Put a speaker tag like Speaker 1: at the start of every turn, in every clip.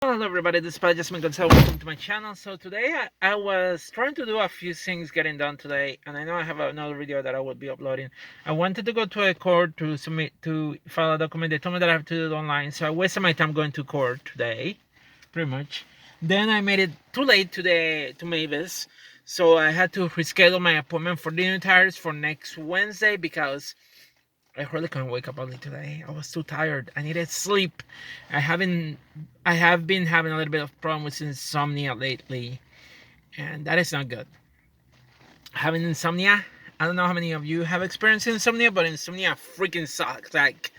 Speaker 1: Hello everybody, this is Jasmine Gonzalez. Welcome to my channel. So today I was trying to do a few things getting done today, and I know I have another video that I will be uploading. I wanted to go to a court to file a document. They told me that I have to do it online, so I wasted my time going to court today, pretty much. Then I made it too late to Mavis, so I had to reschedule my appointment for the new tires for next Wednesday because I really couldn't wake up early today. I was too tired. I needed sleep. I have been having a little bit of problem with insomnia lately, and that is not good. Having insomnia, I don't know how many of you have experienced insomnia, but insomnia freaking sucks. Like,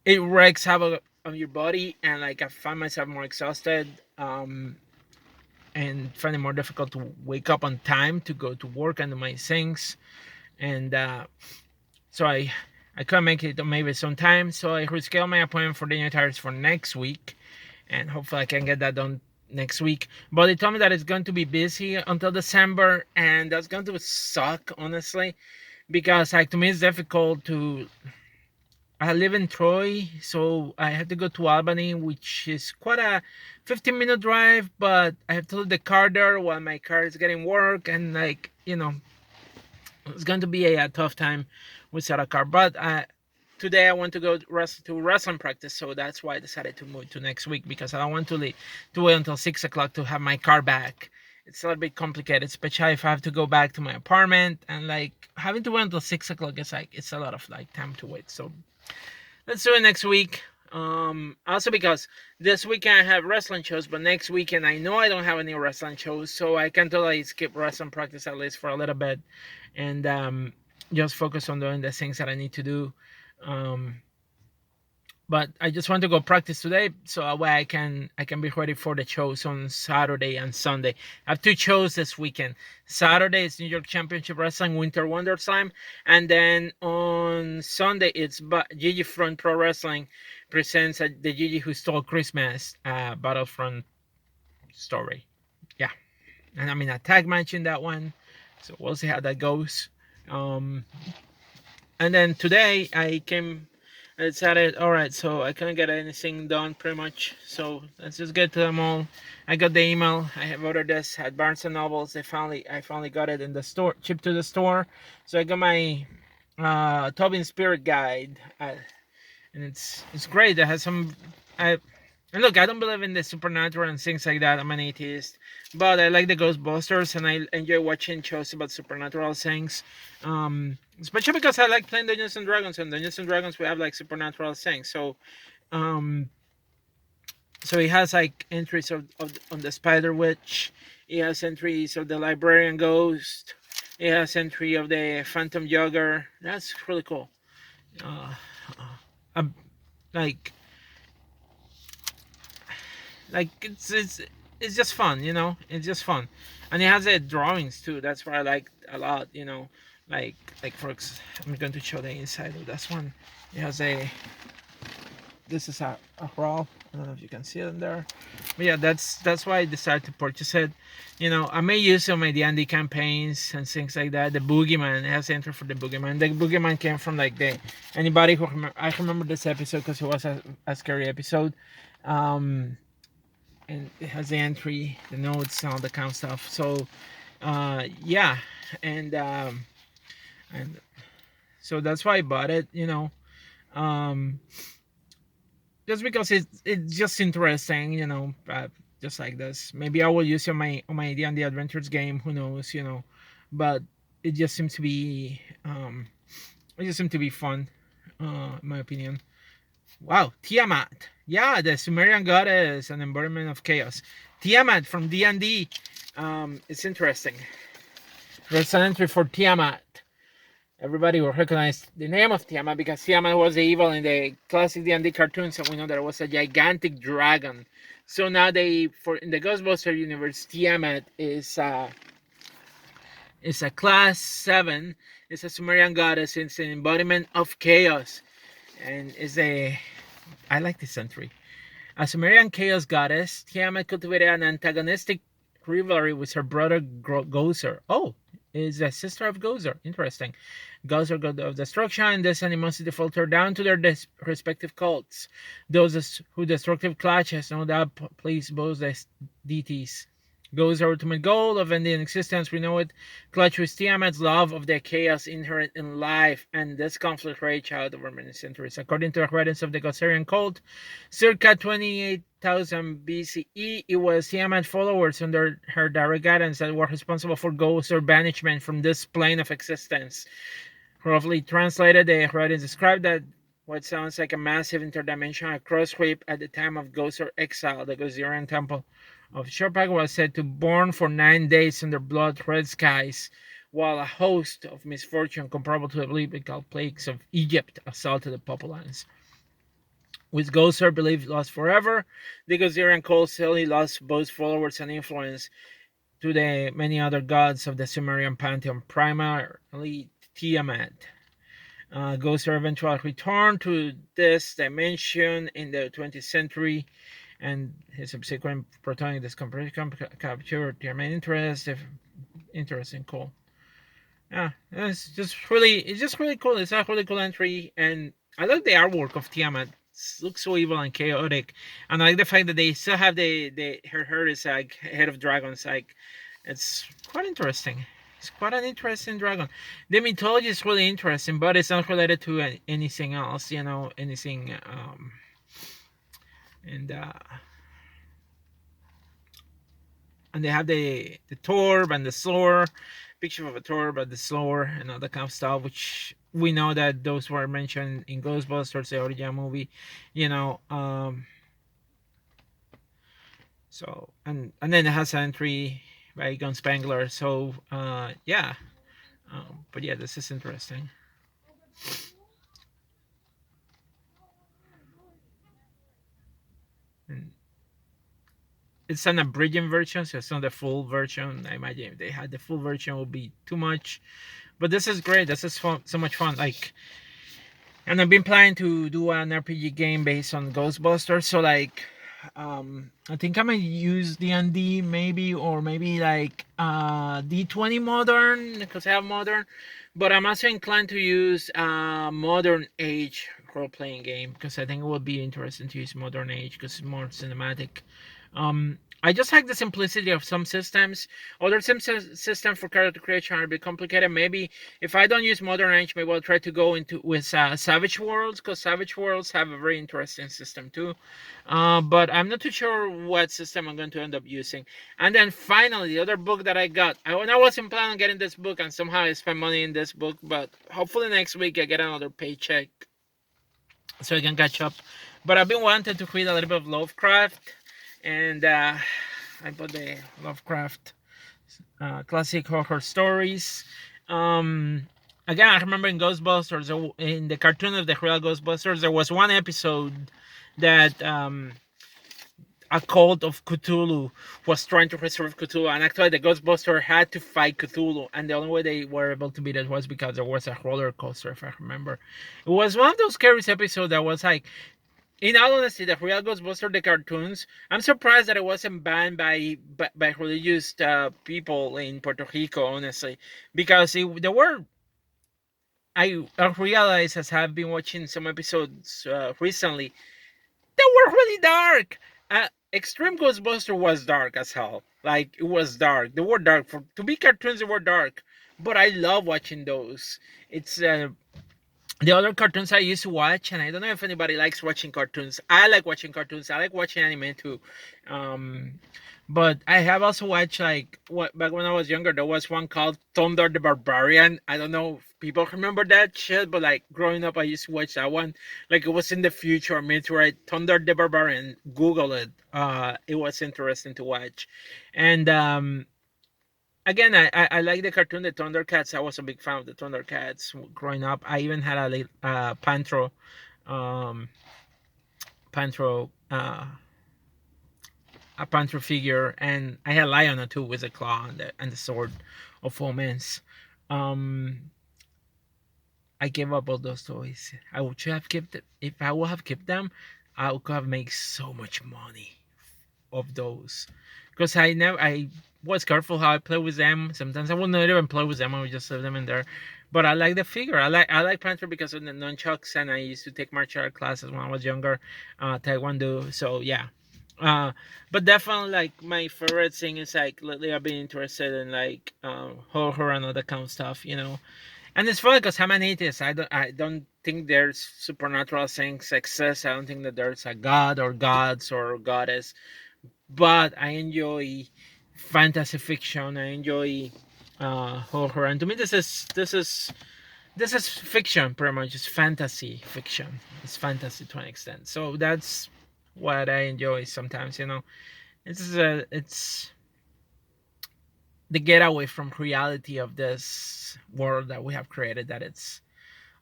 Speaker 1: it wreaks havoc on your body, and like I find myself more exhausted, and find it more difficult to wake up on time to go to work and do my things, and so I couldn't make it maybe sometime, so I rescheduled my appointment for the new tires for next week, and hopefully I can get that done next week. But they told me that it's going to be busy until December, and that's going to suck, honestly, because like to me it's difficult to. I live in Troy, so I have to go to Albany, which is quite a 15-minute drive, but I have to leave the car there while my car is getting work, and like, it's going to be a tough time without a car. But today I want to go to wrestling practice, so that's why I decided to move to next week, because I don't want to wait until 6 o'clock to have my car back. It's a little bit complicated, especially if I have to go back to my apartment, and like having to wait until 6 o'clock is like, it's a lot of like time to wait. So let's do it next week. Also because this weekend I have wrestling shows, but next weekend I know I don't have any wrestling shows, so I can totally skip wrestling practice at least for a little bit, and just focus on doing the things that I need to do. But I just want to go practice today, so that way I can be ready for the shows on Saturday and Sunday. I have two shows this weekend. Saturday is New York Championship Wrestling Winter Wonder Slam, and then on Sunday it's Gigi Front Pro Wrestling presents the Gigi Who Stole Christmas Battlefront story. Yeah, and I'm in a tag match in that one, so we'll see how that goes. And then today I decided, all right, so I couldn't get anything done pretty much, so let's just get to them all. I got the email. I have ordered this at Barnes and Nobles. I finally got it in the store, shipped to the store. So I got my Tobin Spirit Guide, and it's great. It has some. And look, I don't believe in the supernatural and things like that. I'm an atheist, but I like the Ghostbusters, and I enjoy watching shows about supernatural things. Especially because I like playing Dungeons and Dragons. And Dungeons and Dragons, we have like supernatural things. So, so it has like entries on the Spider Witch. It has entries of the Librarian Ghost. It has entry of the Phantom Jogger. That's really cool. Like it's just fun, It's just fun, and it has drawings too. That's what I like a lot, Like I'm going to show the inside of this one. It has this is a raw. I don't know if you can see it in there, but yeah, that's why I decided to purchase it. I may use it on my D&D campaigns and things like that. The Boogeyman, it has entry for the Boogeyman. The Boogeyman came from like anybody who I remember this episode because it was a scary episode. And it has the entry, the notes, and all the kind of stuff. So, yeah, and so that's why I bought it. Just because it's just interesting. Just like this. Maybe I will use it on my D&D Adventures game. Who knows? But it just seems to be fun, in my opinion. Wow, Tiamat. Yeah, the Sumerian goddess and embodiment of chaos. Tiamat from D&D. It's interesting. There's an entry for Tiamat. Everybody will recognize the name of Tiamat because Tiamat was the evil in the classic D&D cartoons, and we know that it was a gigantic dragon. So now in the Ghostbusters universe, Tiamat is a class 7. It's a Sumerian goddess. It's an embodiment of chaos. And I like this entry. A Sumerian chaos goddess, Tiamat cultivated an antagonistic rivalry with her brother Gozer. Oh, is a sister of Gozer. Interesting. Gozer, god of destruction, and this animosity filtered down to their respective cults. Those who destructive clutch has no doubt pleased both the deities. Gozer's ultimate goal of ending existence, we know it, clutch with Tiamat's love of the chaos inherent in life, and this conflict raged out over many centuries. According to the writings of the Gozerian cult, circa 28,000 BCE, it was Tiamat's followers under her direct guidance that were responsible for Gozer banishment from this plane of existence. Roughly translated, the writings describe that what sounds like a massive interdimensional cross sweep at the time of Gozer exile. The Gozerian temple of Shorpak was said to burn for 9 days under blood-red skies, while a host of misfortune comparable to the biblical plagues of Egypt assaulted the populace. With Gozer believed lost forever, the Gozerian cult sadly lost both followers and influence to the many other gods of the Sumerian pantheon, primarily Tiamat. Gozer eventually returned to this dimension in the 20th century, and his subsequent protonic decomposition captured their main interest. Interesting, cool. Yeah, it's just really cool. It's a really cool entry, and I like the artwork of Tiamat. It looks so evil and chaotic, and I like the fact that they still have her hair is like head of dragons. Like, it's quite interesting. It's quite an interesting dragon. The mythology is really interesting, but it's not related to anything else. Anything. And and they have the torb and the slower picture of a torb and the slower and all that kind of stuff, which we know that those were mentioned in Ghostbusters, the original movie. you know so and then it has an entry by Gun Spangler. So yeah. But yeah, this is interesting. And it's an abridged version, so it's not the full version. I imagine if they had the full version, it would be too much. But this is great. This is fun, so much fun. Like, and I've been planning to do an RPG game based on Ghostbusters. So like, I think I might use D&D maybe, or maybe like D20 Modern, because I have Modern. But I'm also inclined to use Modern Age role-playing game, because I think it would be interesting to use Modern Age because it's more cinematic. I just like the simplicity of some systems. Other systems for character creation are a bit complicated. Maybe if I don't use Modern Age, maybe I'll try to go into with Savage Worlds, because Savage Worlds have a very interesting system too. But I'm not too sure what system I'm going to end up using. And then finally, the other book that I got, I wasn't planning on getting this book, and somehow I spent money in this book. But hopefully next week I get another paycheck so I can catch up. But I've been wanting to read a little bit of Lovecraft, and I bought the Lovecraft classic horror stories. Again, I remember in Ghostbusters, in the cartoon of the real Ghostbusters, there was one episode that a cult of Cthulhu was trying to resurrect Cthulhu, and actually the Ghostbuster had to fight Cthulhu, and the only way they were able to beat it was because there was a roller coaster, if I remember. It was one of those scary episodes that was like, in all honesty, the real Ghostbuster, the cartoons, I'm surprised that it wasn't banned by religious people in Puerto Rico, honestly, because there were. I realized as I've been watching some episodes recently, they were really dark. Extreme Ghostbuster was dark as hell. Like, it was dark. They were dark to be cartoons. They were dark, but I love watching those. It's the other cartoons I used to watch, and I don't know if anybody likes watching cartoons. I like watching cartoons. I like watching anime too. Um, but I have also watched, like, what back when I was younger, there was one called Thunder the Barbarian. I don't know if people remember that shit, but like growing up, I used to watch that one. Like, it was in the future. Meteorite Thunder the Barbarian. Google it. It was interesting to watch, and again, I like the cartoon, the Thundercats. I was a big fan of the Thundercats growing up. I even had um, Pantro, a Pantro figure, and I had Lion too with the claw and the sword of omens. Um, I gave up all those toys. I would have kept it. If I would have kept them, I would have made so much money of those, because I never I was careful how I play with them. Sometimes I would not even play with them. I would just leave them in there. But I like the figure. I like Panther because of the nunchucks, and I used to take martial art classes when I was younger, Taekwondo. So yeah, uh, but definitely like my favorite thing is like lately I've been interested in like horror and all that kind of stuff. And it's funny because I'm an atheist. I don't think there's supernatural things exist. I don't think that there's a god or gods or goddess. But I enjoy fantasy fiction. I enjoy horror, and to me, this is fiction, pretty much. It's fantasy fiction. It's fantasy to an extent. So that's what I enjoy sometimes. It's the getaway from reality of this world that we have created. That it's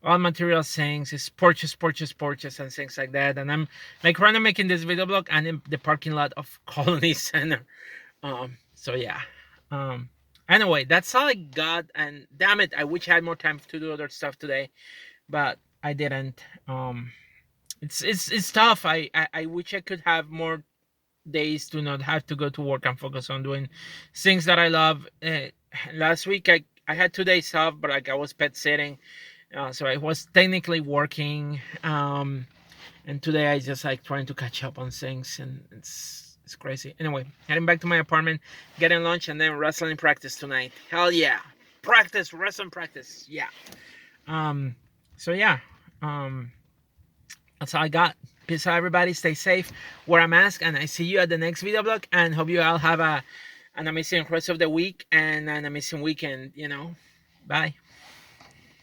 Speaker 1: all material things, it's porches, and things like that. And I'm like right now making this video blog and in the parking lot of Colony Center. So yeah. Um, anyway, that's all I got. And damn it, I wish I had more time to do other stuff today, but I didn't. It's tough. I wish I could have more days to not have to go to work and focus on doing things that I love. Last week I had 2 days off, but like I was pet sitting, so I was technically working. And today I just like trying to catch up on things, and it's crazy. Anyway, heading back to my apartment, getting lunch, and then wrestling practice tonight. Hell yeah, practice, wrestling practice. Yeah. Um. So yeah. Um. That's all I got. Peace out, everybody. Stay safe. Wear a mask, and I see you at the next video blog. And hope you all have an amazing rest of the week and an amazing weekend. Bye.